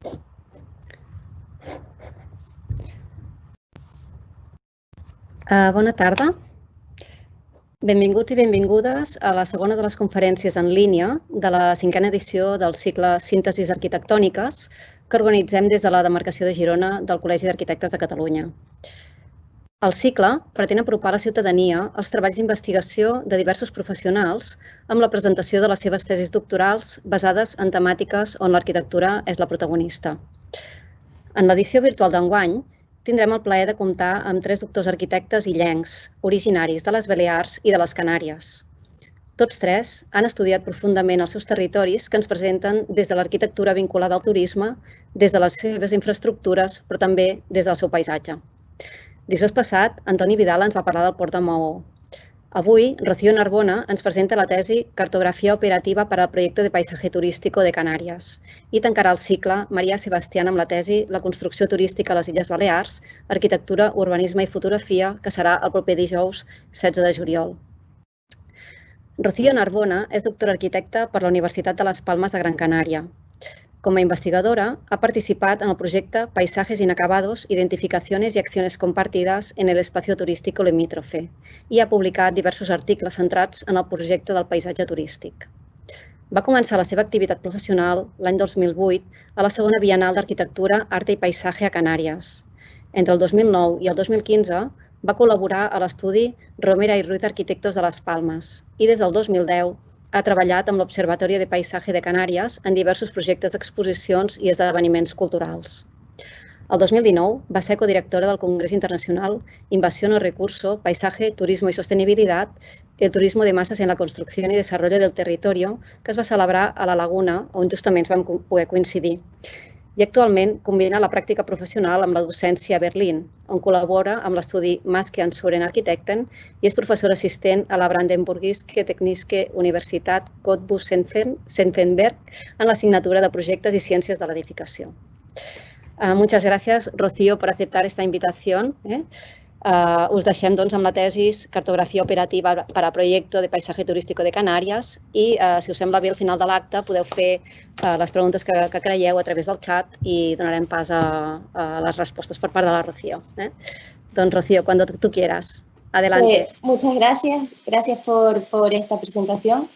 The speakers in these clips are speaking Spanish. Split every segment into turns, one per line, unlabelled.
Bona tarda. Benvinguts i benvingudes a la segona de les conferències en línia de la 5a edició del cicle Síntesis Arquitectòniques que organitzem des de la demarcació de Girona del Col·legi d'Arquitectes de Catalunya. El cicle pretén apropar a la ciutadania els treballs d'investigació de diversos professionals amb la presentació de les seves tesis doctorals basades en temàtiques on l'arquitectura és la protagonista. En l'edició virtual d'enguany, tindrem el plaer de comptar amb 3 doctors arquitectes illencs, originaris de les Balears i de les Canàries. Tots 3 han estudiat profundament els seus territoris que ens presenten des de l'arquitectura vinculada al turisme, des de les seves infraestructures, però també des del seu paisatge. Dijous passat, Antoni Vidal ens va parlar del Port de Maó. Avui, Rocío Narbona ens presenta la tesi Cartografía operativa para el proyecto de paisaje turístico de Canàries i tancarà el cicle Maria Sebastián amb la tesi La construcció turística a les Illes Balears, arquitectura, urbanisme i fotografia, que serà el proper dijous 16 de juliol. Rocío Narbona és doctora arquitecta per la Universitat de les Palmes de Gran Canària. Com a investigadora, ha participat en el projecte Paisajes inacabados, identificaciones y acciones compartidas en el espacio turístico limítrofe i ha publicat diversos articles centrats en el projecte del paisatge turístic. Va començar la seva activitat professional l'any 2008 a la segona Bienal d'Arquitectura, Arte i Paisatge a Canàries. Entre el 2009 i el 2015 va col·laborar a l'estudi Romera i Ruiz Arquitectos de les Palmes i des del 2010 ha treballat amb l'Observatorio de Paisaje de Canàries en diversos projectes d'exposicions i esdeveniments culturals. El 2019 va ser codirectora del Congrés Internacional Invasión o Recurso, Paisaje, Turismo y Sostenibilidad, el turismo de masas en la construcción y desarrollo del territorio, que es va celebrar a la Laguna, on justament vam poder coincidir. I actualment combina la pràctica professional amb la docència a Berlín, on col·labora amb l'estudi Maske an Suren Architekten i és professor assistent a la Brandenburgische Technische Universität Cottbus-Senftenberg en l'assignatura de Projectes i Ciències de l'Edificació. Muchas gracias, Rocío, por aceptar esta invitación. Us deixem amb la tesis Cartografía operativa para el proyecto de paisaje turístico de Canàries i, si us sembla bé, al final de l'acte podeu fer les preguntes que creieu a través del xat i donarem pas a les respostes per part de la Rocío. Doncs, Rocío, cuando tú quieras. Adelante.
Muchas gracias. Gracias por esta presentación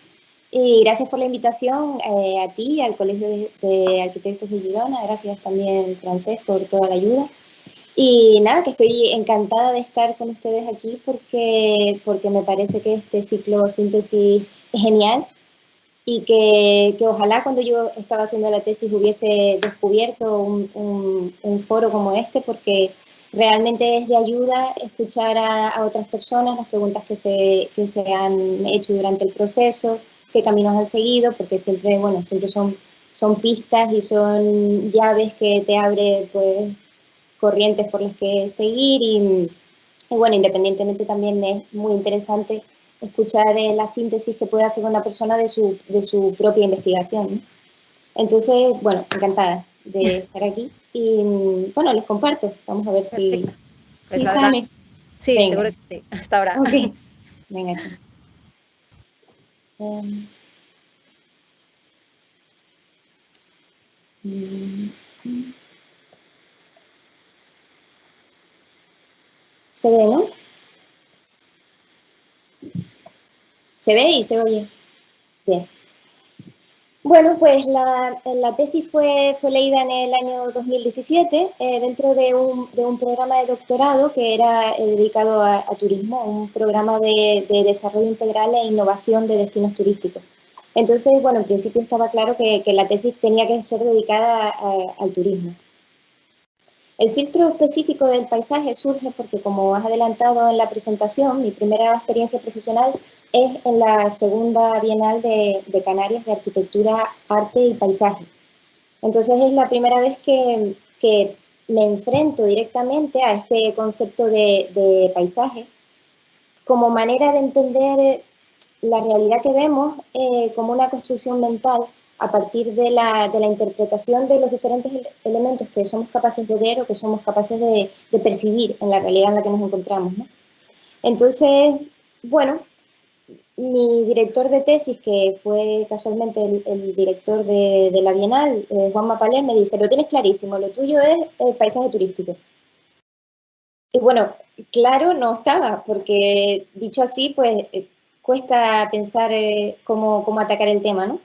y gracias por la invitación a ti, al Colegio de Arquitectos de Girona. Gracias también, Francesc, por toda la ayuda. Y nada, que estoy encantada de estar con ustedes aquí porque me parece que este ciclo síntesis es genial y que ojalá cuando yo estaba haciendo la tesis hubiese descubierto un foro como este, porque realmente es de ayuda escuchar a otras personas las preguntas que se han hecho durante el proceso, qué caminos han seguido, porque siempre, bueno, siempre son pistas y son llaves que te abre, pues, corrientes por las que seguir y bueno, independientemente también es muy interesante escuchar la síntesis que puede hacer una persona de su propia investigación, ¿no? Entonces, bueno, encantada de estar aquí y bueno, les comparto, vamos a ver si sale.
Sí, venga. Seguro que sí, hasta ahora.
Okay. Venga, ¿se ve, no? ¿Se ve y se oye? Bien. Bueno, pues la tesis fue leída en el año 2017 dentro de un programa de doctorado que era dedicado a turismo, un programa de desarrollo integral e innovación de destinos turísticos. Entonces, bueno, en principio estaba claro que la tesis tenía que ser dedicada al turismo. El filtro específico del paisaje surge porque, como has adelantado en la presentación, mi primera experiencia profesional es en la segunda Bienal de Canarias de Arquitectura, Arte y Paisaje. Entonces es la primera vez que me enfrento directamente a este concepto de paisaje como manera de entender la realidad que vemos como una construcción mental a partir de la interpretación de los diferentes elementos que somos capaces de ver o que somos capaces de percibir en la realidad en la que nos encontramos, ¿no? Entonces, bueno, mi director de tesis, que fue casualmente el director de la Bienal, Juan Mapaler, me dice, lo tienes clarísimo, lo tuyo es paisaje turístico. Y bueno, claro, no estaba, porque dicho así, pues cuesta pensar cómo atacar el tema, ¿no?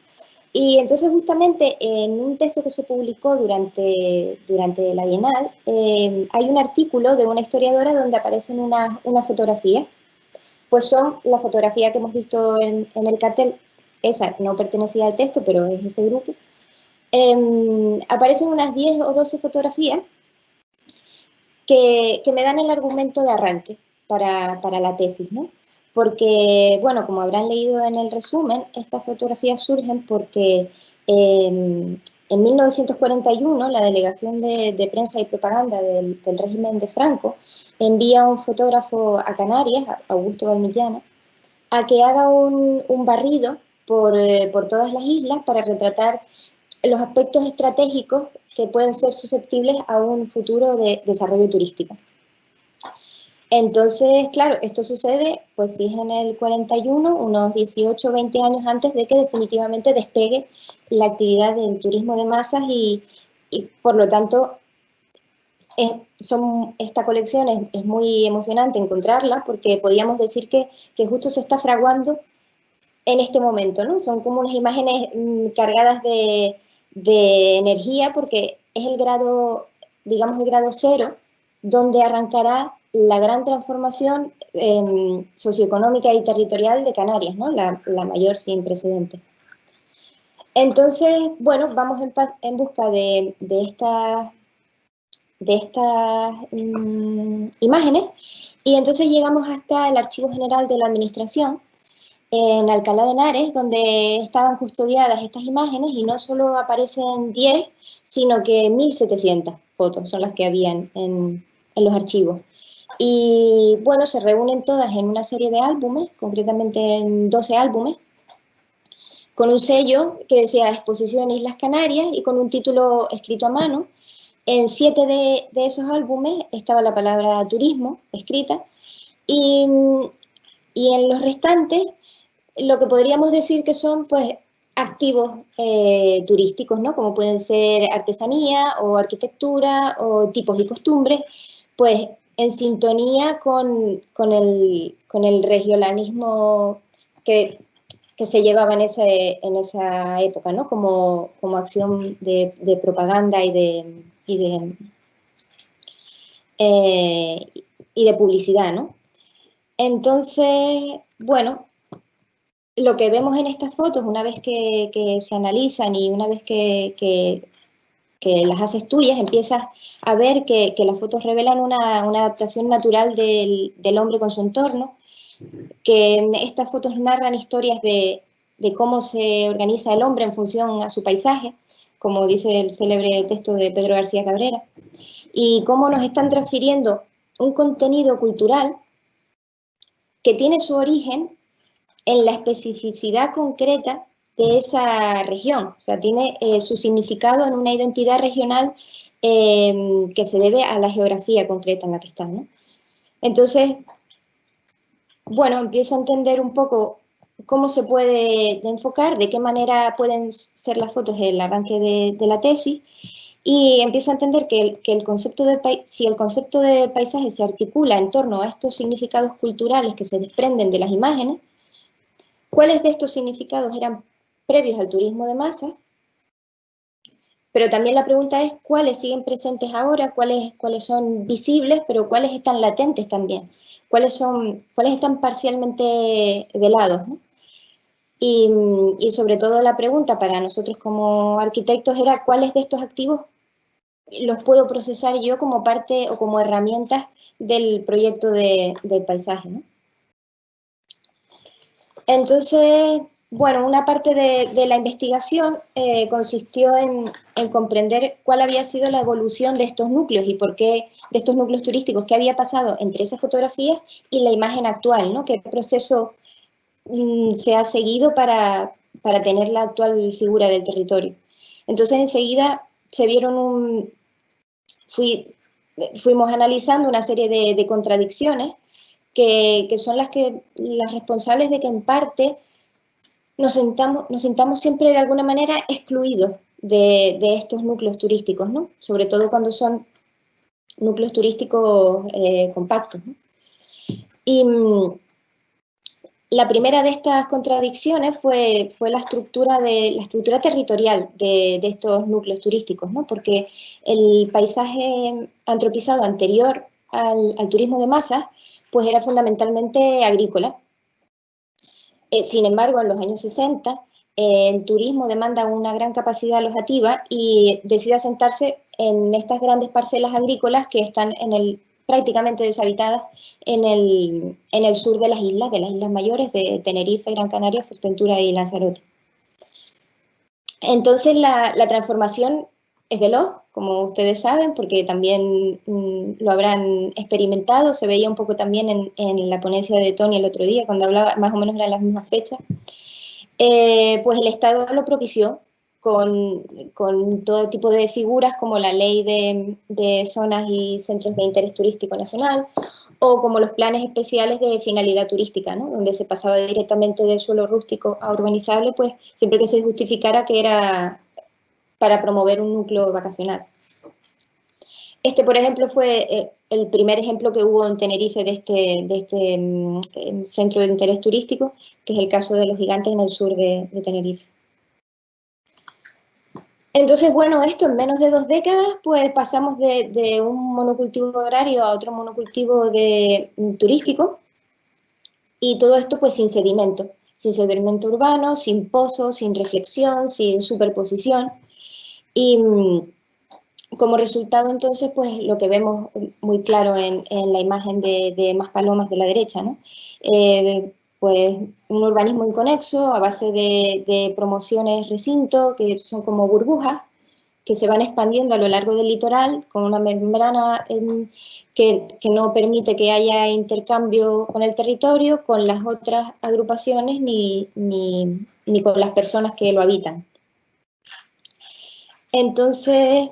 Y entonces justamente en un texto que se publicó durante la Bienal, hay un artículo de una historiadora donde aparecen unas fotografías. Pues son la fotografía que hemos visto en el cartel, esa no pertenecía al texto, pero es ese grupo. Aparecen unas 10 o 12 fotografías que me dan el argumento de arranque para la tesis, ¿no? Porque, bueno, como habrán leído en el resumen, estas fotografías surgen porque en 1941 la Delegación de Prensa y Propaganda del régimen de Franco envía a un fotógrafo a Canarias, Augusto Valmillana, a que haga un barrido por todas las islas para retratar los aspectos estratégicos que pueden ser susceptibles a un futuro de desarrollo turístico. Entonces, claro, esto sucede, pues si es en el 41, unos 18 o 20 años antes de que definitivamente despegue la actividad del turismo de masas y por lo tanto, esta colección es muy emocionante encontrarla porque podríamos decir que justo se está fraguando en este momento, ¿no? Son como unas imágenes cargadas de energía porque es el grado, digamos, el grado cero, donde arrancará la gran transformación socioeconómica y territorial de Canarias, ¿no? La mayor sin precedentes. Entonces, bueno, vamos en busca de estas imágenes y entonces llegamos hasta el Archivo General de la Administración, en Alcalá de Henares, donde estaban custodiadas estas imágenes y no solo aparecen 10, sino que 1.700 fotos son las que habían en los archivos. Y bueno, se reúnen todas en una serie de álbumes, concretamente en 12 álbumes, con un sello que decía Exposición Islas Canarias y con un título escrito a mano. En 7 de esos álbumes estaba la palabra turismo escrita y en los restantes lo que podríamos decir que son pues activos turísticos, ¿no? Como pueden ser artesanía o arquitectura o tipos y costumbres, pues en sintonía con el regionalismo que se llevaba en esa época, ¿no? Como acción de propaganda y de publicidad, ¿no? Entonces, bueno, lo que vemos en estas fotos, una vez que se analizan y una vez que las haces tuyas, empiezas a ver que las fotos revelan una adaptación natural del hombre con su entorno, que estas fotos narran historias de cómo se organiza el hombre en función a su paisaje, como dice el célebre texto de Pedro García Cabrera, y cómo nos están transfiriendo un contenido cultural que tiene su origen en la especificidad concreta de esa región. O sea, tiene su significado en una identidad regional que se debe a la geografía concreta en la que están, ¿no? Entonces, bueno, empiezo a entender un poco cómo se puede enfocar, de qué manera pueden ser las fotos el arranque de la tesis, y empiezo a entender que el concepto si el concepto de paisaje se articula en torno a estos significados culturales que se desprenden de las imágenes, ¿cuáles de estos significados eran previos al turismo de masa? Pero también la pregunta es cuáles siguen presentes ahora, cuáles son visibles, pero cuáles están latentes también, cuáles están parcialmente velados, ¿no? Y sobre todo la pregunta para nosotros como arquitectos era cuáles de estos activos los puedo procesar yo como parte o como herramientas del proyecto del paisaje, ¿no? Entonces, bueno, una parte de la investigación consistió en comprender cuál había sido la evolución de estos núcleos y por qué, de estos núcleos turísticos, qué había pasado entre esas fotografías y la imagen actual, ¿no? Qué proceso se ha seguido para tener la actual figura del territorio. Entonces, enseguida se vieron fuimos analizando una serie de contradicciones que son las responsables de que en parte nos sintamos siempre de alguna manera excluidos de estos núcleos turísticos, ¿no? Sobre todo cuando son núcleos turísticos compactos, ¿no? Y la primera de estas contradicciones fue la estructura territorial de estos núcleos turísticos, ¿no? Porque el paisaje antropizado anterior al turismo de masas pues era fundamentalmente agrícola. Sin embargo, en los años 60, el turismo demanda una gran capacidad alojativa y decide asentarse en estas grandes parcelas agrícolas que están prácticamente deshabitadas en el sur de las islas mayores de Tenerife, Gran Canaria, Fuerteventura y Lanzarote. Entonces la transformación es veloz, como ustedes saben, porque también lo habrán experimentado. Se veía un poco también en la ponencia de Tony el otro día, cuando hablaba, más o menos eran las mismas fechas. Pues el Estado lo propició con todo tipo de figuras como la ley de zonas y centros de interés turístico nacional, o como los planes especiales de finalidad turística, ¿no? Donde se pasaba directamente del suelo rústico a urbanizable, pues siempre que se justificara que era para promover un núcleo vacacional. Este, por ejemplo, fue el primer ejemplo que hubo en Tenerife de este centro de interés turístico, que es el caso de los gigantes en el sur de Tenerife. Entonces, bueno, esto en menos de 2 décadas, pues pasamos de un monocultivo agrario a otro monocultivo turístico, y todo esto pues sin sedimento urbano, sin pozos, sin reflexión, sin superposición. Y como resultado, entonces, pues lo que vemos muy claro en la imagen de Maspalomas de la derecha, ¿no? Pues un urbanismo inconexo a base de promociones recinto, que son como burbujas, que se van expandiendo a lo largo del litoral con una membrana que no permite que haya intercambio con el territorio, con las otras agrupaciones, ni con las personas que lo habitan. Entonces,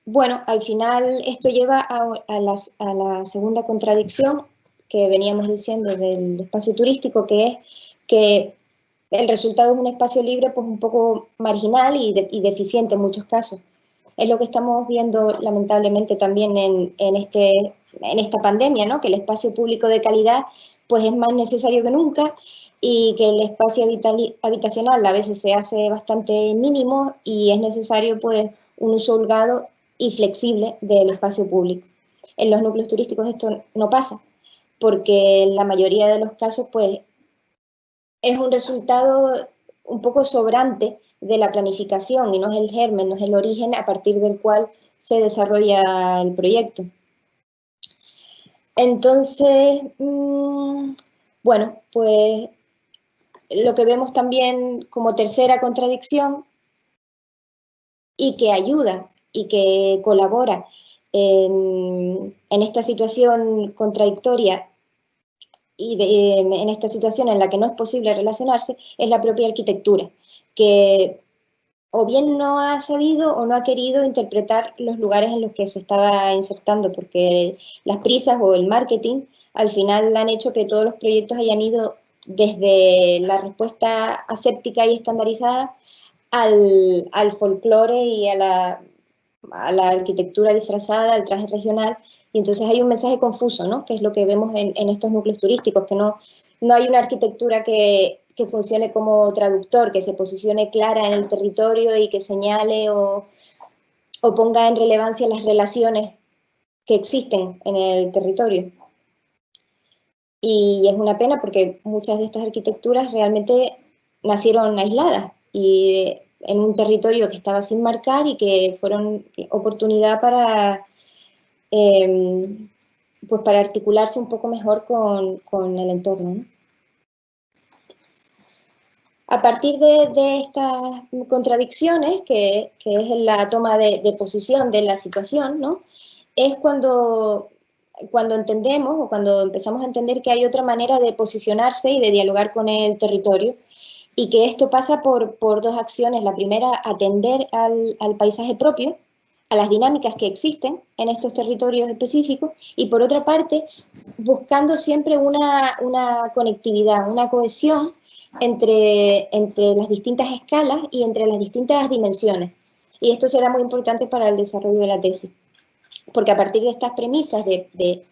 bueno, al final esto lleva a la segunda contradicción que veníamos diciendo del espacio turístico, que es que el resultado es un espacio libre pues un poco marginal y deficiente en muchos casos. Es lo que estamos viendo lamentablemente también en esta pandemia, ¿no? Que el espacio público de calidad pues es más necesario que nunca, y que el espacio habitacional a veces se hace bastante mínimo y es necesario pues un uso holgado y flexible del espacio público. En los núcleos turísticos esto no pasa, porque en la mayoría de los casos pues es un resultado un poco sobrante de la planificación y no es el germen, no es el origen a partir del cual se desarrolla el proyecto. Entonces, bueno, pues lo que vemos también como tercera contradicción y que ayuda y que colabora en esta situación contradictoria y en esta situación en la que no es posible relacionarse, es la propia arquitectura, que o bien no ha sabido o no ha querido interpretar los lugares en los que se estaba insertando, porque las prisas o el marketing al final han hecho que todos los proyectos hayan ido desde la respuesta aséptica y estandarizada al folclore y a la arquitectura disfrazada, al traje regional, y entonces hay un mensaje confuso, ¿no? Que es lo que vemos en estos núcleos turísticos, que no hay una arquitectura que funcione como traductor, que se posicione clara en el territorio y que señale o ponga en relevancia las relaciones que existen en el territorio. Y es una pena porque muchas de estas arquitecturas realmente nacieron aisladas y en un territorio que estaba sin marcar y que fueron oportunidad para, pues para articularse un poco mejor con el entorno, ¿no? A partir de estas contradicciones, que es la toma de posición de la situación, ¿no? Es cuando entendemos o cuando empezamos a entender que hay otra manera de posicionarse y de dialogar con el territorio, y que esto pasa por 2 acciones. La primera, atender al paisaje propio, a las dinámicas que existen en estos territorios específicos y, por otra parte, buscando siempre una conectividad, una cohesión entre las distintas escalas y entre las distintas dimensiones. Y esto será muy importante para el desarrollo de la tesis, porque a partir de estas premisas de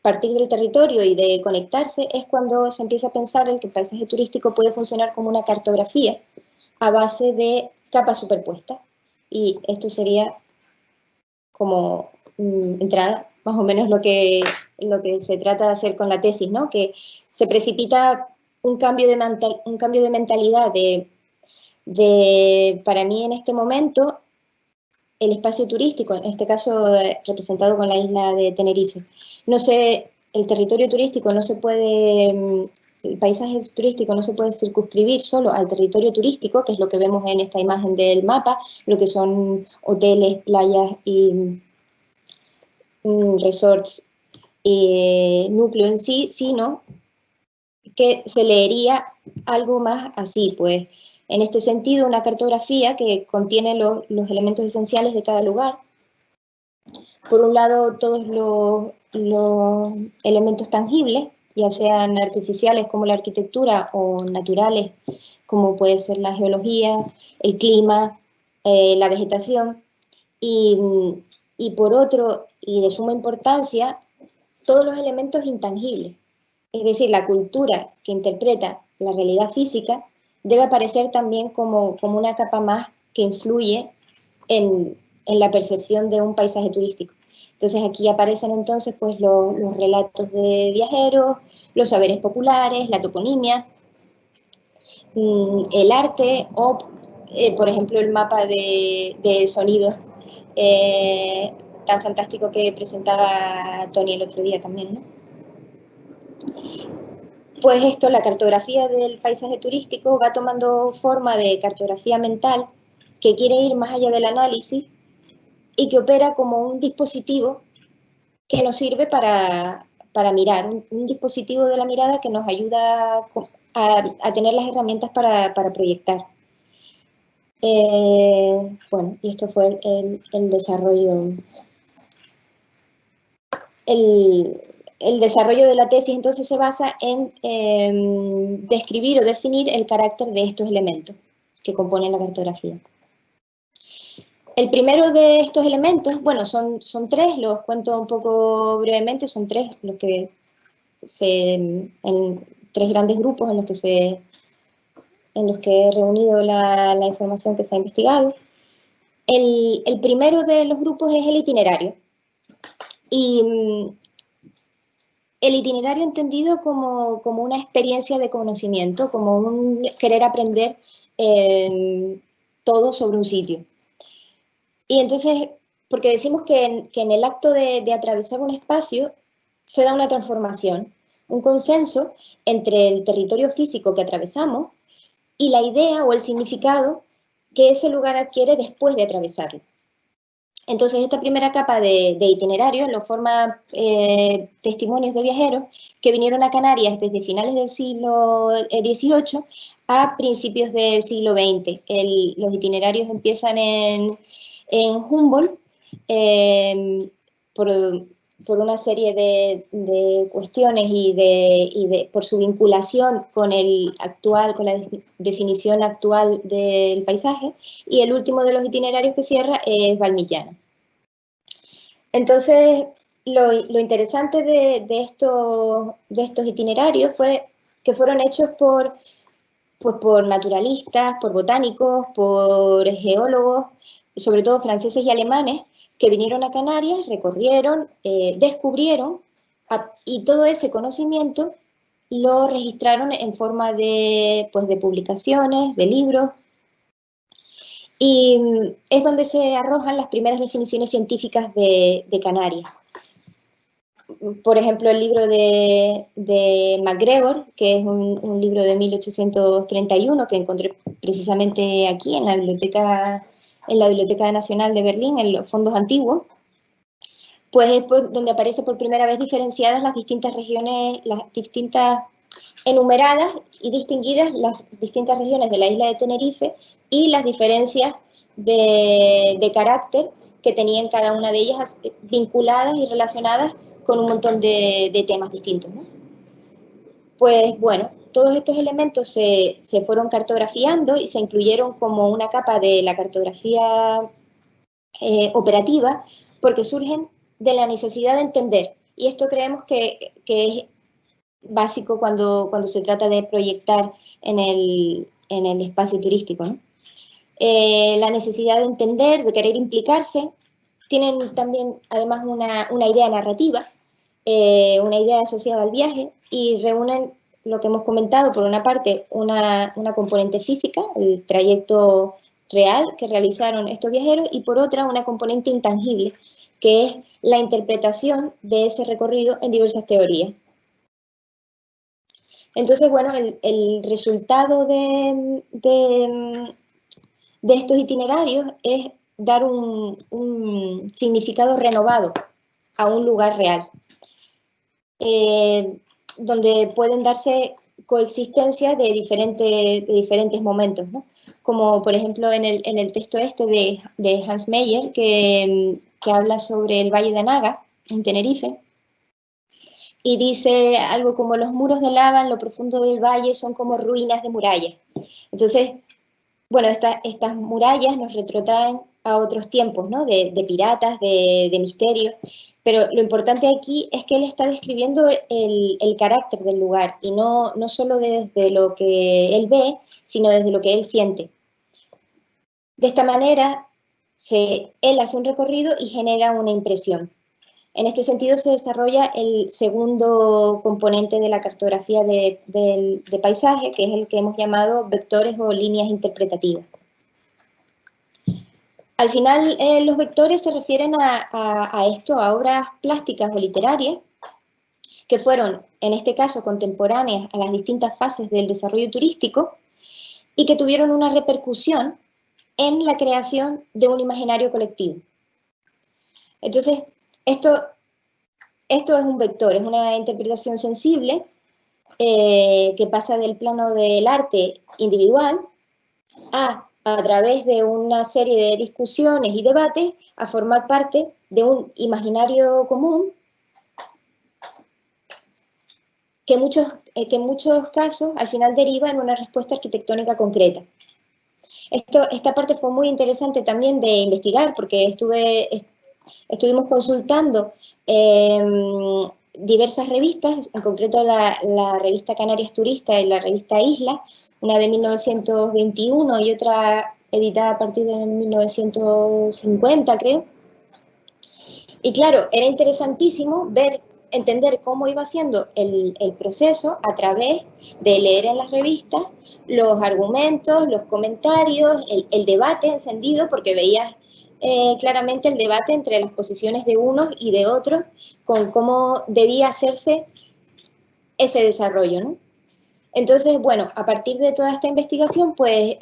partir del territorio y de conectarse es cuando se empieza a pensar en que el paisaje turístico puede funcionar como una cartografía a base de capas superpuestas. Y esto sería como entrada, más o menos lo que se trata de hacer con la tesis, ¿no? Que se precipita un cambio de mentalidad para mí en este momento, el espacio turístico, en este caso representado con la isla de Tenerife. No sé, el territorio turístico no se puede, el paisaje turístico no se puede circunscribir solo al territorio turístico, que es lo que vemos en esta imagen del mapa, lo que son hoteles, playas y resorts, núcleo en sí, sino que se leería algo más así, pues en este sentido una cartografía que contiene los elementos esenciales de cada lugar. Por un lado, todos los elementos tangibles, ya sean artificiales como la arquitectura o naturales como puede ser la geología, el clima, la vegetación, y por otro, y de suma importancia, todos los elementos intangibles, es decir, la cultura que interpreta la realidad física debe aparecer también como una capa más que influye en la percepción de un paisaje turístico. Entonces aquí aparecen entonces pues los relatos de viajeros, los saberes populares, la toponimia, el arte o, por ejemplo, el mapa de sonidos tan fantástico que presentaba Tony el otro día también, ¿no? Pues esto, la cartografía del paisaje turístico va tomando forma de cartografía mental que quiere ir más allá del análisis y que opera como un dispositivo que nos sirve para mirar, un dispositivo de la mirada que nos ayuda a tener las herramientas para proyectar. Bueno, y esto fue el desarrollo. El desarrollo de la tesis entonces se basa en describir o definir el carácter de estos elementos que componen la cartografía. El primero de estos elementos, bueno, son tres, los cuento un poco brevemente, son tres los que en tres grandes grupos en los que he reunido la información que se ha investigado. El primero de los grupos es el itinerario. Y el itinerario entendido como una experiencia de conocimiento, como un querer aprender todo sobre un sitio. Y entonces, porque decimos que en el acto de atravesar un espacio se da una transformación, un consenso entre el territorio físico que atravesamos y la idea o el significado que ese lugar adquiere después de atravesarlo. Entonces, esta primera capa de itinerario lo forma testimonios de viajeros que vinieron a Canarias desde finales del siglo XVIII a principios del siglo XX. Los itinerarios empiezan en Humboldt por una serie de cuestiones y por su vinculación con con la definición actual del paisaje, y el último de los itinerarios que cierra es Valmillana. Entonces, lo interesante de estos itinerarios fue que fueron hechos por naturalistas, por botánicos, por geólogos, sobre todo franceses y alemanes, que vinieron a Canarias, recorrieron, descubrieron, y todo ese conocimiento lo registraron en forma de publicaciones, de libros, y es donde se arrojan las primeras definiciones científicas de Canarias. Por ejemplo, el libro de MacGregor, que es un libro de 1831 que encontré precisamente aquí en la Biblioteca Nacional de Berlín, en los fondos antiguos, pues es donde aparece por primera vez diferenciadas las distintas regiones, enumeradas y distinguidas las distintas regiones de la isla de Tenerife y las diferencias de carácter que tenían cada una de ellas vinculadas y relacionadas con un montón de temas distintos, ¿no? Pues bueno, todos estos elementos se fueron cartografiando y se incluyeron como una capa de la cartografía operativa, porque surgen de la necesidad de entender. Y esto creemos que es básico cuando se trata de proyectar en el espacio turístico, ¿no? La necesidad de entender, de querer implicarse. Tienen también, además, una idea narrativa, una idea asociada al viaje, y reúnen lo que hemos comentado, por una parte, una componente física, el trayecto real que realizaron estos viajeros, y por otra, una componente intangible, que es la interpretación de ese recorrido en diversas teorías. Entonces, bueno, el resultado de estos itinerarios es dar un significado renovado a un lugar real, donde pueden darse coexistencias de diferentes momentos, ¿no? Como por ejemplo en el texto de Hans Meyer, que habla sobre el Valle de Anaga, en Tenerife, y dice algo como: los muros de lava en lo profundo del valle son como ruinas de murallas. Entonces, bueno, estas murallas nos retrotraen a otros tiempos, ¿no? De piratas, de misterio, pero lo importante aquí es que él está describiendo el carácter del lugar, y no solo desde lo que él ve, sino desde lo que él siente. De esta manera, él hace un recorrido y genera una impresión. En este sentido se desarrolla el segundo componente de la cartografía de paisaje, que es el que hemos llamado vectores o líneas interpretativas. Al final, los vectores se refieren a esto, a obras plásticas o literarias, que fueron, en este caso, contemporáneas a las distintas fases del desarrollo turístico y que tuvieron una repercusión en la creación de un imaginario colectivo. Entonces, esto es un vector, es una interpretación sensible que pasa del plano del arte individual a través de una serie de discusiones y debates, a formar parte de un imaginario común que en muchos casos al final deriva en una respuesta arquitectónica concreta. Esta parte fue muy interesante también de investigar, porque estuvimos consultando diversas revistas, en concreto la revista Canarias Turista y la revista Isla, una de 1921 y otra editada a partir de 1950, creo. Y claro, era interesantísimo entender cómo iba siendo el proceso a través de leer en las revistas los argumentos, los comentarios, el debate encendido, porque veías claramente el debate entre las posiciones de unos y de otros, con cómo debía hacerse ese desarrollo, ¿no? Entonces, bueno, a partir de toda esta investigación, pues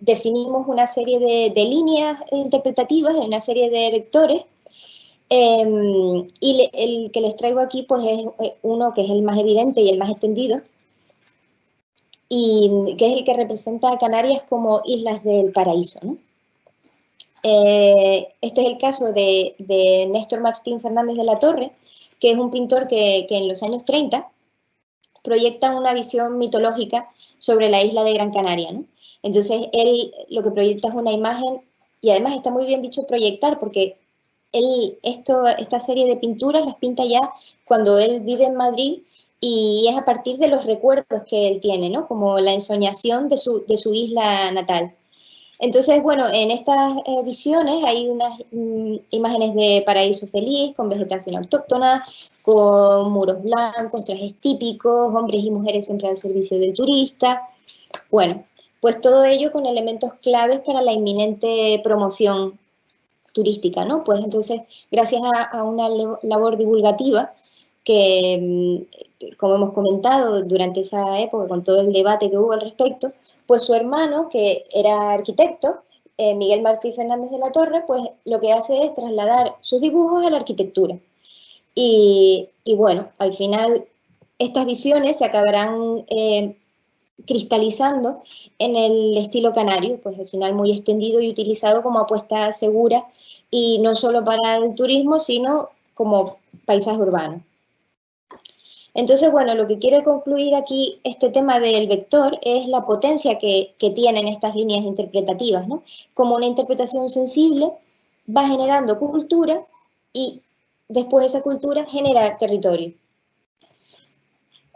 definimos una serie de líneas interpretativas, una serie de vectores, y el que les traigo aquí, pues es uno que es el más evidente y el más extendido, y que es el que representa a Canarias como islas del paraíso, ¿no? Este es el caso de Néstor Martín Fernández de la Torre, que es un pintor que en los años 30 proyecta una visión mitológica sobre la isla de Gran Canaria, ¿no? Entonces, él lo que proyecta es una imagen, y además está muy bien dicho proyectar, porque esta serie de pinturas las pinta ya cuando él vive en Madrid, y es a partir de los recuerdos que él tiene, ¿no? Como la ensoñación de su isla natal. Entonces, bueno, en estas visiones hay unas imágenes de paraíso feliz, con vegetación autóctona, con muros blancos, trajes típicos, hombres y mujeres siempre al servicio del turista. Bueno, pues todo ello con elementos claves para la inminente promoción turística, ¿no? Pues entonces, gracias a una labor divulgativa que, como hemos comentado, durante esa época, con todo el debate que hubo al respecto, pues su hermano, que era arquitecto, Miguel Martín Fernández de la Torre, pues lo que hace es trasladar sus dibujos a la arquitectura. Y bueno, al final estas visiones se acabarán cristalizando en el estilo canario, pues al final muy extendido y utilizado como apuesta segura, y no solo para el turismo, sino como paisaje urbano. Entonces, bueno, lo que quiere concluir aquí este tema del vector es la potencia que tienen estas líneas interpretativas, ¿no? Como una interpretación sensible va generando cultura y después esa cultura genera territorio.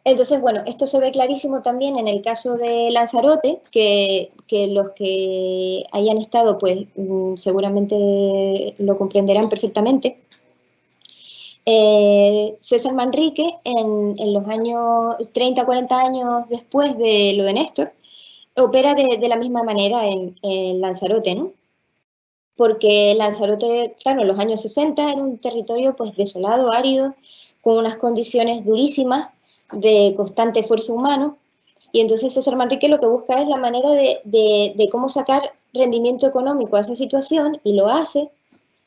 Entonces, bueno, esto se ve clarísimo también en el caso de Lanzarote, que los que hayan estado, pues seguramente lo comprenderán perfectamente. César Manrique, en los años 30, 40 años después de lo de Néstor, opera de la misma manera en Lanzarote, ¿no? Porque Lanzarote, claro, en los años 60 era un territorio pues desolado, árido, con unas condiciones durísimas de constante esfuerzo humano, y entonces César Manrique lo que busca es la manera de cómo sacar rendimiento económico a esa situación, y lo hace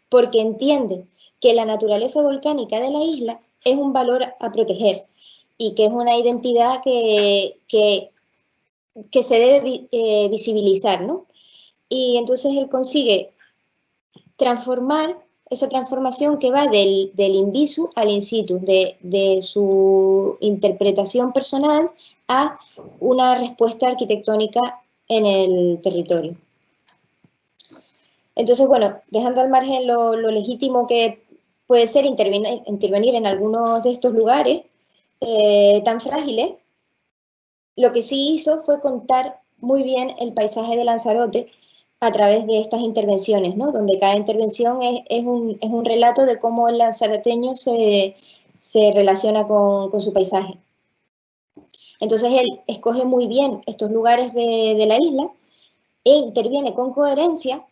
porque entiende que la naturaleza volcánica de la isla es un valor a proteger y que es una identidad que se debe visibilizar, ¿no? Y entonces él consigue transformar esa transformación que va del in visu al in situ, de su interpretación personal a una respuesta arquitectónica en el territorio. Entonces, bueno, dejando al margen lo legítimo que puede ser intervenir en algunos de estos lugares tan frágiles, lo que sí hizo fue contar muy bien el paisaje de Lanzarote a través de estas intervenciones, ¿no? Donde cada intervención es un relato de cómo el lanzaroteño se relaciona con su paisaje. Entonces él escoge muy bien estos lugares de la isla e interviene con coherencia,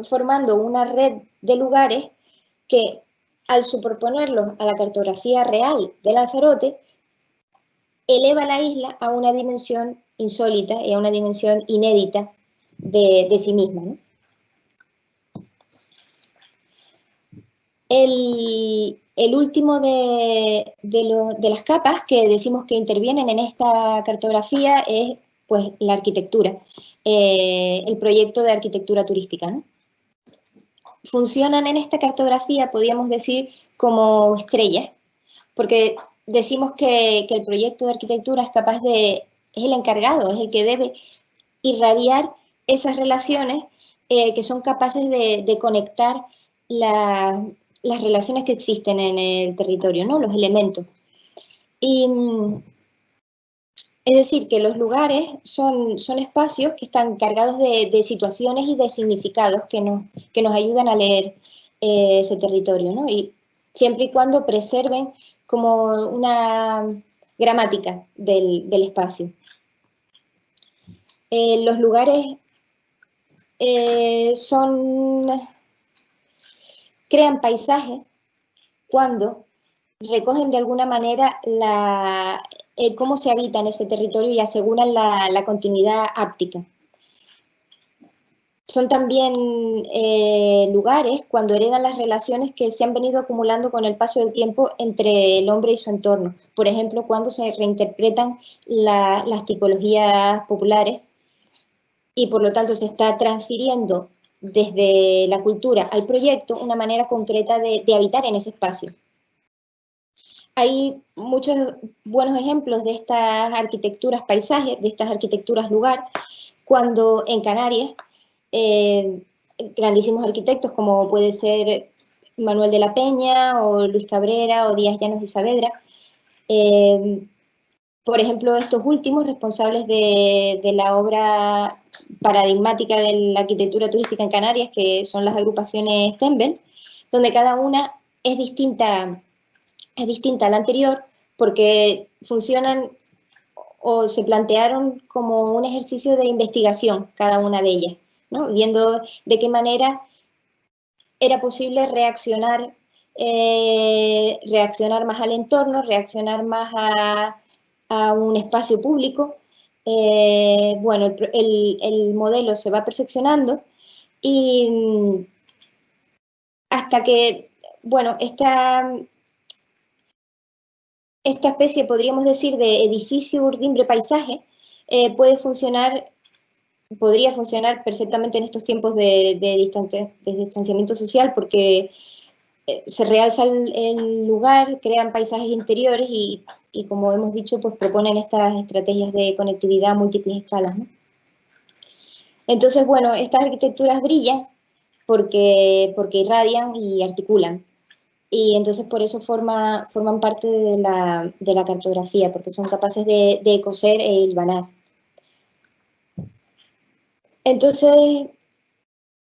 formando una red de lugares que, al superponerlos a la cartografía real de Lanzarote, eleva la isla a una dimensión insólita y a una dimensión inédita de sí misma, ¿no? El último de las capas que decimos que intervienen en esta cartografía es pues, la arquitectura, el proyecto de arquitectura turística, ¿no? Funcionan en esta cartografía, podríamos decir, como estrellas, porque decimos que el proyecto de arquitectura es el encargado, es el que debe irradiar esas relaciones que son capaces de conectar las relaciones que existen en el territorio, ¿no? Los elementos. Y es decir, que los lugares son espacios que están cargados de situaciones y de significados que nos ayudan a leer ese territorio, ¿no? Y siempre y cuando preserven como una gramática del espacio. Los lugares crean paisaje cuando recogen de alguna manera cómo se habita en ese territorio y aseguran la continuidad áptica. Son también lugares cuando heredan las relaciones que se han venido acumulando con el paso del tiempo entre el hombre y su entorno. Por ejemplo, cuando se reinterpretan las tipologías populares y por lo tanto se está transfiriendo desde la cultura al proyecto una manera concreta de habitar en ese espacio. Hay muchos buenos ejemplos de estas arquitecturas paisajes, de estas arquitecturas lugar, cuando en Canarias grandísimos arquitectos como puede ser Manuel de la Peña o Luis Cabrera o Díaz Llanos y Saavedra, por ejemplo, estos últimos responsables de la obra paradigmática de la arquitectura turística en Canarias, que son las agrupaciones Tembel, donde cada una es distinta a la anterior porque funcionan o se plantearon como un ejercicio de investigación cada una de ellas, ¿no? Viendo de qué manera era posible reaccionar más al entorno, reaccionar más a un espacio público. Bueno, el modelo se va perfeccionando y hasta que, bueno, esta especie, podríamos decir, de edificio urdimbre paisaje, podría funcionar perfectamente en estos tiempos de distanciamiento social, porque se realza el lugar, crean paisajes interiores y como hemos dicho, pues proponen estas estrategias de conectividad a múltiples escalas, ¿no? Entonces, bueno, estas arquitecturas brillan porque irradian y articulan. Y entonces por eso forman parte de la cartografía, porque son capaces de coser e hilvanar. Entonces,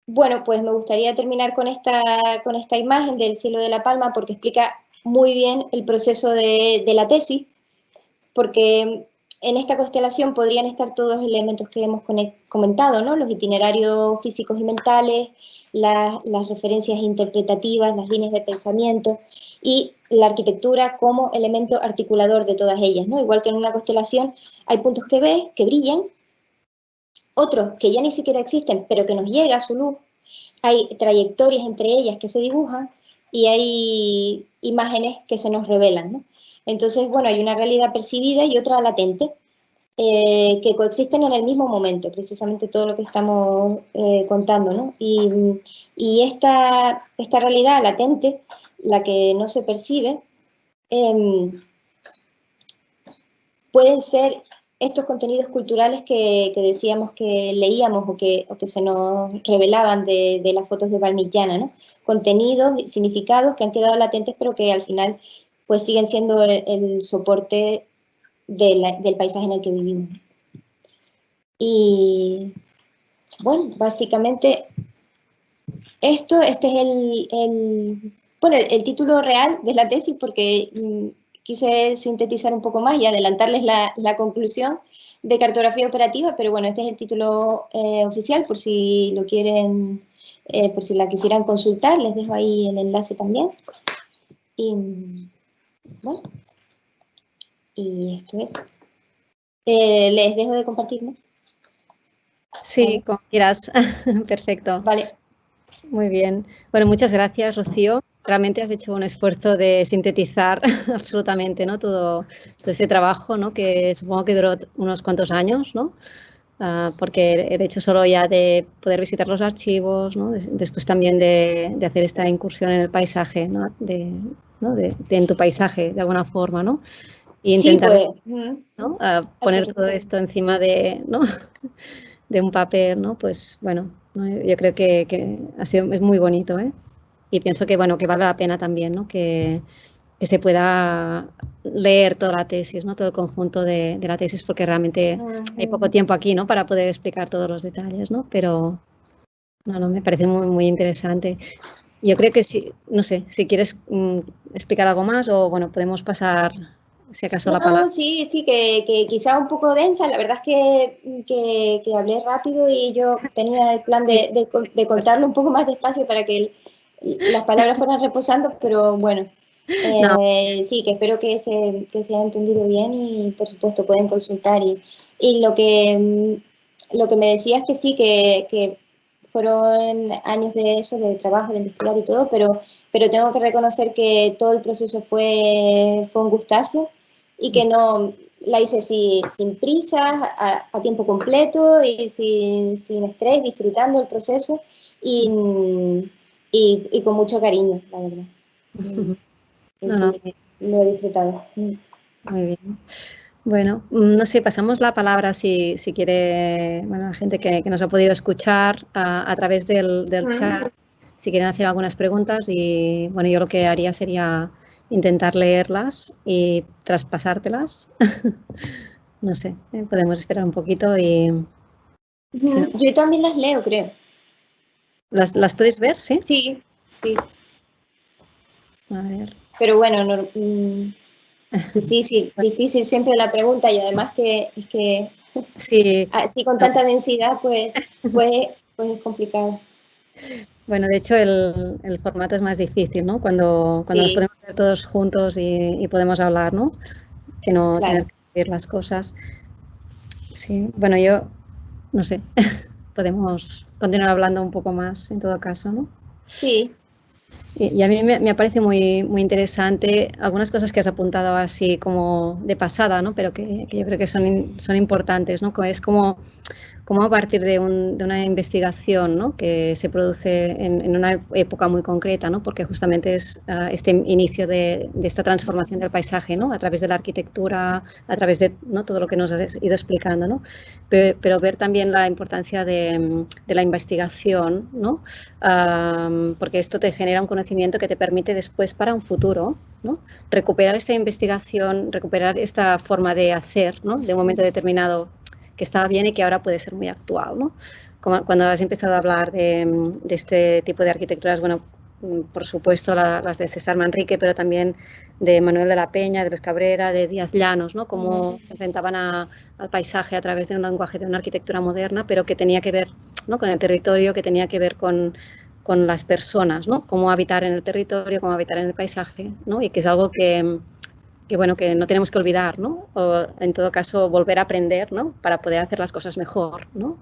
bueno, pues me gustaría terminar con esta imagen del cielo de La Palma, porque explica muy bien el proceso de la tesis, porque en esta constelación podrían estar todos los elementos que hemos comentado, ¿no? Los itinerarios físicos y mentales, las referencias interpretativas, las líneas de pensamiento y la arquitectura como elemento articulador de todas ellas, ¿no? Igual que en una constelación hay puntos que ves, que brillan, otros que ya ni siquiera existen, pero que nos llega su luz, hay trayectorias entre ellas que se dibujan y hay imágenes que se nos revelan, ¿no? Entonces, bueno, hay una realidad percibida y otra latente, que coexisten en el mismo momento, precisamente todo lo que estamos contando, ¿no? Y esta realidad latente, la que no se percibe, pueden ser estos contenidos culturales que decíamos que leíamos o que se nos revelaban de las fotos de Valmigliana, ¿no? Contenidos, significados que han quedado latentes, pero que al final pues siguen siendo el soporte del paisaje en el que vivimos. Y bueno, básicamente este es el título real de la tesis, porque quise sintetizar un poco más y adelantarles la conclusión de cartografía operativa, pero bueno, este es el título oficial, por si lo quieren, por si la quisieran consultar, les dejo ahí el enlace también. Y bueno, y esto es. Les dejo de compartir, ¿no?
Sí,
Vale.
como quieras. Perfecto.
Vale.
Muy bien. Bueno, muchas gracias, Rocío. Realmente has hecho un esfuerzo de sintetizar absolutamente, ¿no? todo ese trabajo, ¿no? Que supongo que duró unos cuantos años, ¿no? Porque el hecho solo ya de poder visitar los archivos, ¿no? Después también de hacer esta incursión en el paisaje, ¿no? En tu paisaje, de alguna forma, ¿no? Y intentar,
Sí, pues,
¿no? Poner todo esto encima de, ¿no? de un papel, ¿no? Pues bueno, ¿no? Yo creo que es muy bonito, ¿eh? Y pienso que, bueno, que vale la pena también, ¿no? Que se pueda leer toda la tesis, ¿no? Todo el conjunto de la tesis, porque realmente hay poco tiempo aquí, ¿no? Para poder explicar todos los detalles, ¿no? Pero, no, me parece muy, muy interesante. Yo creo que sí, no sé, si quieres explicar algo más o, bueno, podemos pasar, si acaso, la palabra.
No, sí, que quizá un poco densa, la verdad es que hablé rápido y yo tenía el plan de contarlo un poco más despacio para que las palabras fueran reposando, pero bueno,
No,
sí, que espero que se haya entendido bien y por supuesto pueden consultar. Y lo que me decías que sí, que fueron años de eso, de trabajo, de investigar y todo, pero tengo que reconocer que todo el proceso fue un gustazo y que no la hice sin prisa, a tiempo completo y sin estrés, disfrutando el proceso y con mucho cariño, la verdad. Y
no,
sí, lo he disfrutado.
muy bien. Bueno, no sé, pasamos la palabra si quiere, bueno, la gente que nos ha podido escuchar a través del chat, si quieren hacer algunas preguntas y, bueno, yo lo que haría sería intentar leerlas y traspasártelas. No sé, podemos esperar un poquito y... si no,
Yo también las leo, creo.
¿las podéis ver? Sí.
Sí, sí.
A ver.
Pero bueno, difícil siempre la pregunta y además que es que
Sí.
así con tanta densidad, pues es complicado.
Bueno, de hecho el formato es más difícil, ¿no? Cuando nos
Sí,
podemos ver todos juntos y podemos hablar, ¿no? Que no tener
claro.
que escribir las cosas. Sí, bueno, yo no sé, podemos continuar hablando un poco más en todo caso, ¿no?
Sí.
Y a mí me parece muy interesante algunas cosas que has apuntado así como de pasada, ¿no? Pero que yo creo que son importantes, ¿no? Es como a partir de una investigación, ¿no? Que se produce en una época muy concreta, ¿no? Porque justamente es este inicio de esta transformación del paisaje, ¿no? A través de la arquitectura, a través de, ¿no? Todo lo que nos has ido explicando, ¿no? Pero ver también la importancia de la investigación, ¿no? Porque esto te genera un conocimiento que te permite después para un futuro, ¿no? Recuperar esta investigación, recuperar esta forma de hacer, ¿no? De un momento determinado que estaba bien y que ahora puede ser muy actual, ¿no? Como cuando has empezado a hablar de este tipo de arquitecturas, bueno, por supuesto las de César Manrique, pero también de Manuel de la Peña, de Luis Cabrera, de Díaz Llanos, ¿no? Cómo se enfrentaban al paisaje a través de un lenguaje de una arquitectura moderna, pero que tenía que ver, ¿no? Con el territorio, que tenía que ver con las personas, ¿no? Cómo habitar en el territorio, cómo habitar en el paisaje, ¿no? Y que es algo que bueno, que no tenemos que olvidar, ¿no? O en todo caso volver a aprender, ¿no? Para poder hacer las cosas mejor, ¿no?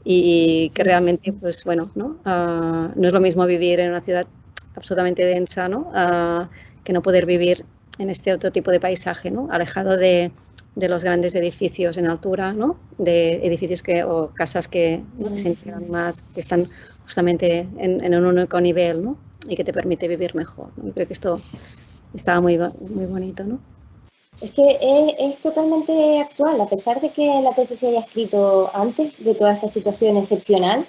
Y que realmente, pues bueno, ¿no? No es lo mismo vivir en una ciudad absolutamente densa, ¿no? Que no poder vivir en este otro tipo de paisaje, ¿no? Alejado de los grandes edificios en altura, ¿no? De edificios o casas que, ¿no? Que se integran más, que están justamente en un único nivel, ¿no? Y que te permite vivir mejor, ¿no? Yo creo que esto estaba muy bonito, ¿no?
Es que es totalmente actual, a pesar de que la tesis se haya escrito antes de toda esta situación excepcional,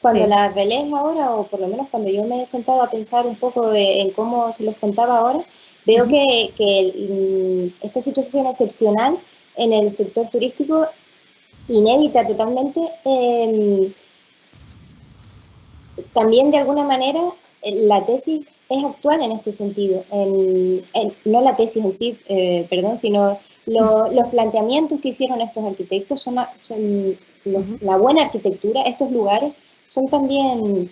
cuando
Sí.
la relees ahora, o por lo menos cuando yo me he sentado a pensar un poco en cómo se los contaba ahora, veo que esta situación excepcional en el sector turístico, inédita totalmente, también de alguna manera la tesis es actual en este sentido. No la tesis en sí, perdón, sino los planteamientos que hicieron estos arquitectos son la buena arquitectura. Estos lugares son también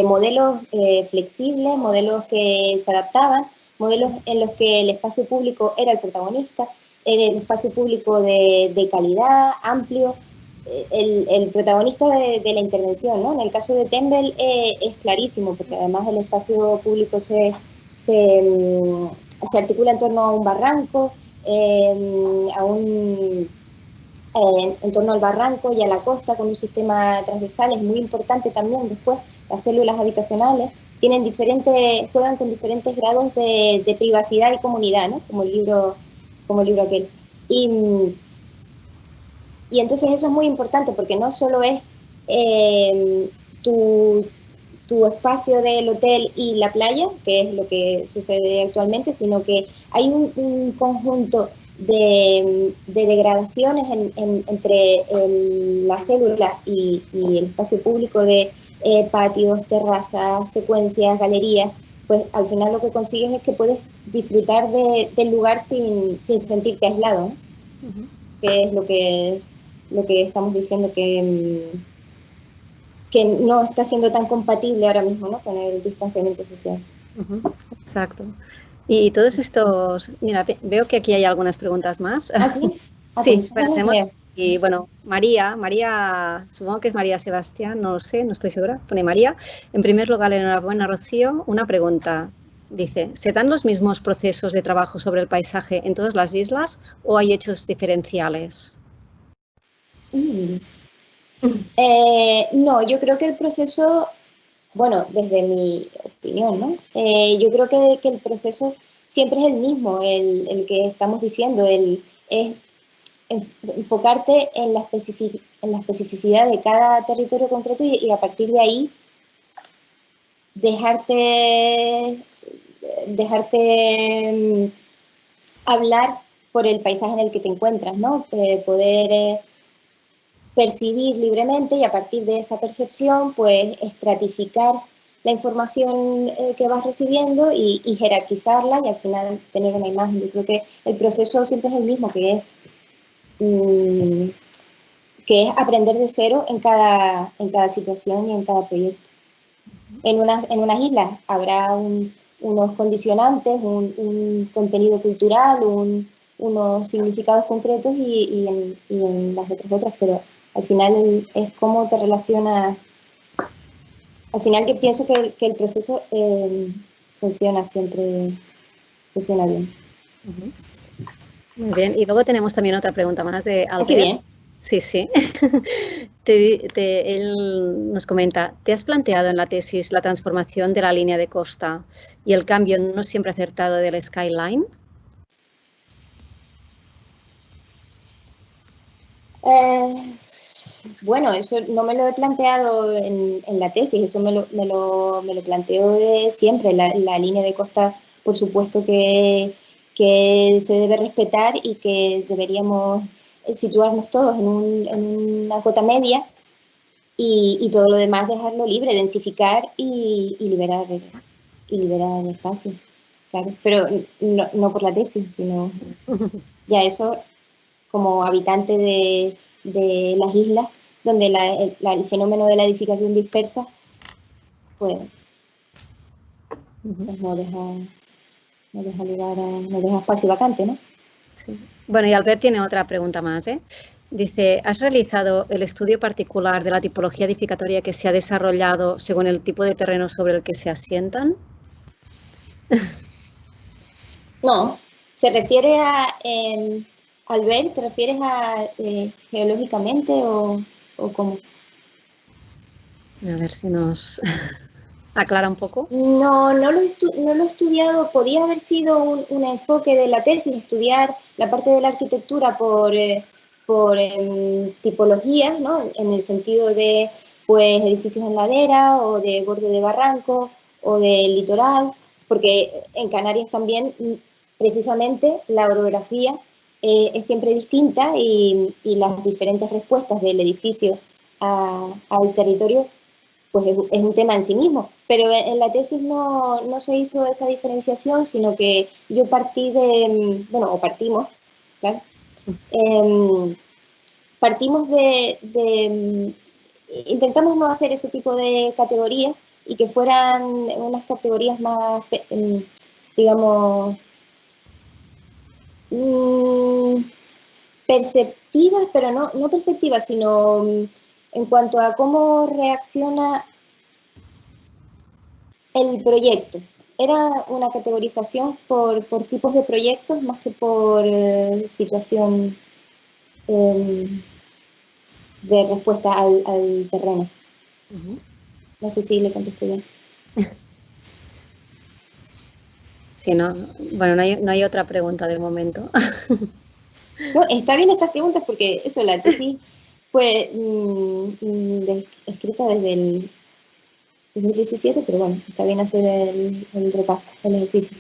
modelos flexibles, modelos que se adaptaban, modelos en los que el espacio público era el protagonista, el espacio público de calidad, amplio, el protagonista de la intervención, ¿no? En el caso de Tembel es clarísimo, porque además el espacio público se articula en torno a un barranco, en torno al barranco y a la costa con un sistema transversal. Es muy importante también después las células habitacionales juegan con diferentes grados de privacidad y comunidad, ¿no? Como el libro aquel. Y entonces eso es muy importante porque no solo es tu espacio del hotel y la playa, que es lo que sucede actualmente, sino que hay un conjunto de degradaciones entre la célula y el espacio público de patios, terrazas, secuencias, galerías. Pues al final lo que consigues es que puedes disfrutar del lugar sin sentirte aislado, ¿no? Que es lo que estamos diciendo que no está siendo tan compatible ahora mismo, ¿no? Con el distanciamiento social.
Exacto. Y todos estos, mira, veo que aquí hay algunas preguntas más.
¿Ah, sí? Ah,
Sí,
pues yo
bueno,
no los
tenemos,
leo.
y bueno, María, supongo que es María Sebastián, no lo sé, no estoy segura, pone María. En primer lugar, enhorabuena, Rocío, una pregunta. Dice, ¿se dan los mismos procesos de trabajo sobre el paisaje en todas las islas o hay hechos diferenciales?
No, yo creo que el proceso, bueno, desde mi opinión, ¿no? Yo creo que el proceso siempre es el mismo, el que estamos diciendo, es enfocarte en la especificidad de cada territorio concreto y a partir de ahí dejarte hablar por el paisaje en el que te encuentras, ¿no? Poder percibir libremente y a partir de esa percepción, pues estratificar la información que vas recibiendo y jerarquizarla y al final tener una imagen. Yo creo que el proceso siempre es el mismo, que es aprender de cero en cada situación y en cada proyecto. En unas islas habrá unos condicionantes, un contenido cultural, unos significados concretos y en las otras, pero al final es cómo te relacionas al final yo pienso que el proceso funciona siempre, funciona bien.
Muy bien. Y luego tenemos también otra pregunta más de Albert.
Qué bien.
Sí, sí. Él nos comenta, ¿te has planteado en la tesis la transformación de la línea de costa y el cambio no siempre acertado del skyline?
Bueno, eso no me lo he planteado en la tesis, eso me lo planteo de siempre. La línea de costa, por supuesto que se debe respetar y que deberíamos situarnos todos en una cota media y todo lo demás dejarlo libre, densificar y liberar espacio. Claro, pero no por la tesis, sino ya eso como habitante de las islas, donde el fenómeno de la edificación dispersa, pues no deja lugar no deja espacio vacante, ¿no?
Sí. Bueno, y Albert tiene otra pregunta más, ¿eh? Dice, ¿has realizado el estudio particular de la tipología edificatoria que se ha desarrollado según el tipo de terreno sobre el que se asientan?
No, se refiere a, Albert, ¿te refieres a geológicamente o cómo?
A ver si nos aclara un poco.
No lo he estudiado. Podía haber sido un enfoque de la tesis, estudiar la parte de la arquitectura por tipología, ¿no? En el sentido de pues, edificios en ladera o de borde de barranco o del litoral, porque en Canarias también precisamente la orografía es siempre distinta y las diferentes respuestas del edificio al territorio pues es un tema en sí mismo. Pero en la tesis no se hizo esa diferenciación, sino que yo partí bueno, o partimos, ¿claro? Partimos intentamos no hacer ese tipo de categorías y que fueran unas categorías más, digamos, perceptivas, pero no perceptivas, sino en cuanto a cómo reacciona el proyecto. Era una categorización por tipos de proyectos más que por situación de respuesta al terreno. No sé si le contesté bien.
Sí, no, bueno, no hay otra pregunta de momento.
No, está bien estas preguntas porque eso, la tesis fue escrita desde el 2017, pero bueno, está bien hacer el repaso, el ejercicio.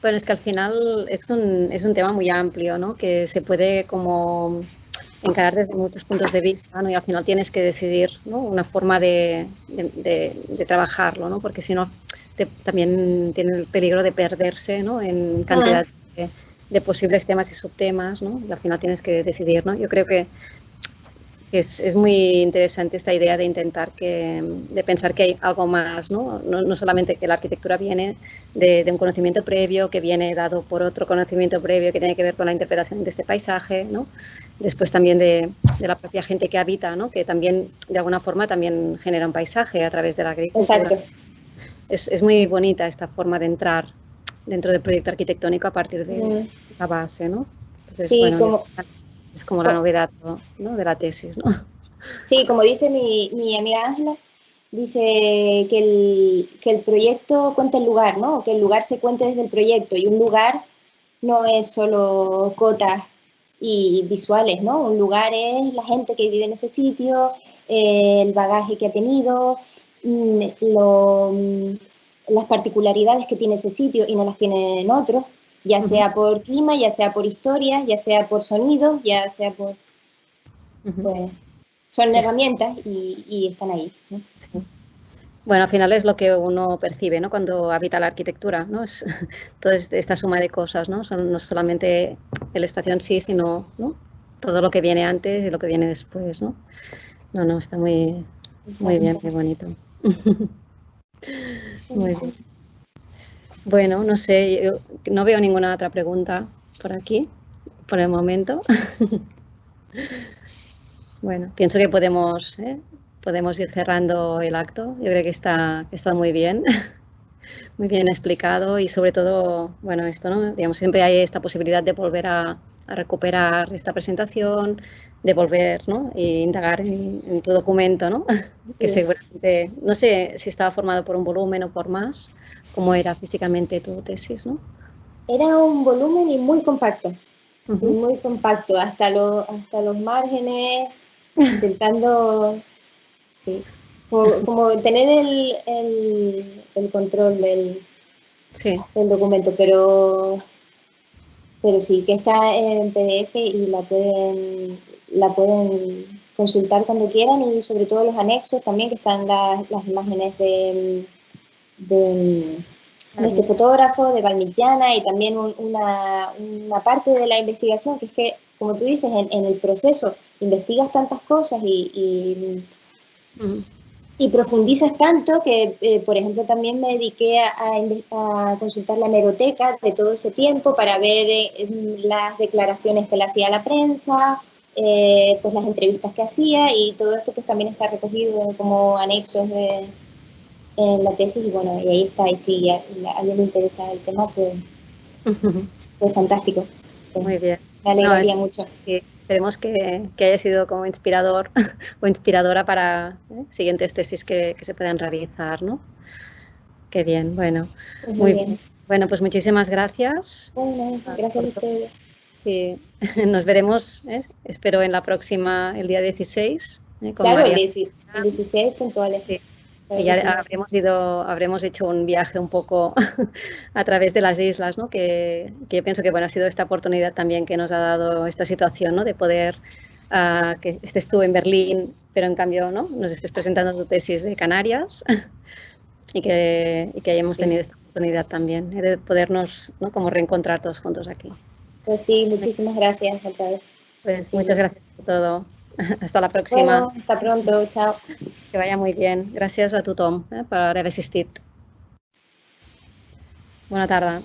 Bueno, es que al final es un tema muy amplio, ¿no? Que se puede como encarar desde muchos puntos de vista, ¿no? Y al final tienes que decidir, ¿no? Una forma de trabajarlo, ¿no? Porque si no, también tiene el peligro de perderse, ¿no? En cantidad de posibles temas y subtemas, ¿no? Y al final tienes que decidir, ¿no? Yo creo que es muy interesante esta idea de intentar de pensar que hay algo más, ¿no? No solamente que la arquitectura viene de un conocimiento previo, que viene dado por otro conocimiento previo que tiene que ver con la interpretación de este paisaje, ¿no? Después también de la propia gente que habita, ¿no? Que también, de alguna forma, también genera un paisaje a través de la agricultura.
Exacto.
Es muy bonita esta forma de entrar dentro del proyecto arquitectónico a partir de la base, ¿no? Entonces,
sí,
bueno, es como la novedad, ¿no? De la tesis, ¿no?
Sí, como dice mi amiga Ángela, dice que el proyecto cuenta el lugar, ¿no? Que el lugar se cuente desde el proyecto y un lugar no es solo cotas y visuales, ¿no? Un lugar es la gente que vive en ese sitio, el bagaje que ha tenido, las particularidades que tiene ese sitio y no las tiene en otro, ya sea por clima, ya sea por historia, ya sea por sonido, ya sea por... Pues, son herramientas y están ahí, ¿no?
Sí. Bueno, al final es lo que uno percibe, ¿no? Cuando habita la arquitectura, ¿no? Es toda esta suma de cosas, ¿no? No solamente el espacio en sí, sino, ¿no? Todo lo que viene antes y lo que viene después, ¿no? No, está muy bien, muy bonito. Muy bien. Bueno, no sé, yo no veo ninguna otra pregunta por aquí, por el momento. Bueno, pienso que podemos podemos ir cerrando el acto. Yo creo que está muy bien explicado y sobre todo, bueno, esto, ¿no? Digamos, siempre hay esta posibilidad de volver a recuperar esta presentación, de volver, ¿no? E indagar en tu documento, ¿no? Que seguramente, no sé si estaba formado por un volumen o por más, cómo era físicamente tu tesis, ¿no?
Era un volumen y muy compacto. Y
Ujú.
muy compacto, hasta los márgenes, intentando, sí, como tener el control del
Sí.
documento, pero sí, que está en PDF y la pueden consultar cuando quieran, y sobre todo los anexos también, que están las imágenes de este fotógrafo, de Valmigiana, y también una parte de la investigación, que es que, como tú dices, en el proceso investigas tantas cosas y profundizas tanto que, por ejemplo, también me dediqué a consultar la hemeroteca de todo ese tiempo para ver las declaraciones que le hacía a la prensa, pues las entrevistas que hacía, y todo esto pues también está recogido como anexos en la tesis, y bueno, y ahí está, y si a alguien le interesa el tema, pues fantástico. Pues,
Muy bien.
me
No,
alegraría mucho.
sí, esperemos que haya sido como inspirador o inspiradora para siguientes tesis que se puedan realizar, ¿no? Qué bien, bueno,
Pues muy
muy
bien.
bien. Bueno, pues muchísimas gracias.
Bueno, gracias a ustedes.
Sí, nos veremos, espero en la próxima, el día 16, con
Claro,
María.
el 16 puntuales.
Sí.
Claro
Y
que
ya
sí.
habremos hecho un viaje un poco a través de las islas, ¿no? Que yo pienso que bueno, ha sido esta oportunidad también que nos ha dado esta situación, ¿no? De poder, que estés tú en Berlín, pero en cambio, ¿no? Nos estés presentando tu tesis de Canarias y que hayamos
Sí.
tenido esta oportunidad también, de podernos, ¿no? Como reencontrar todos juntos aquí.
Pues sí, muchísimas gracias otra vez.
Pues
Sí.
muchas gracias por todo. Hasta la próxima.
Bueno, hasta pronto. Chao.
Que vaya muy bien. Gràcies a tothom per haver assistit. Bona tarda.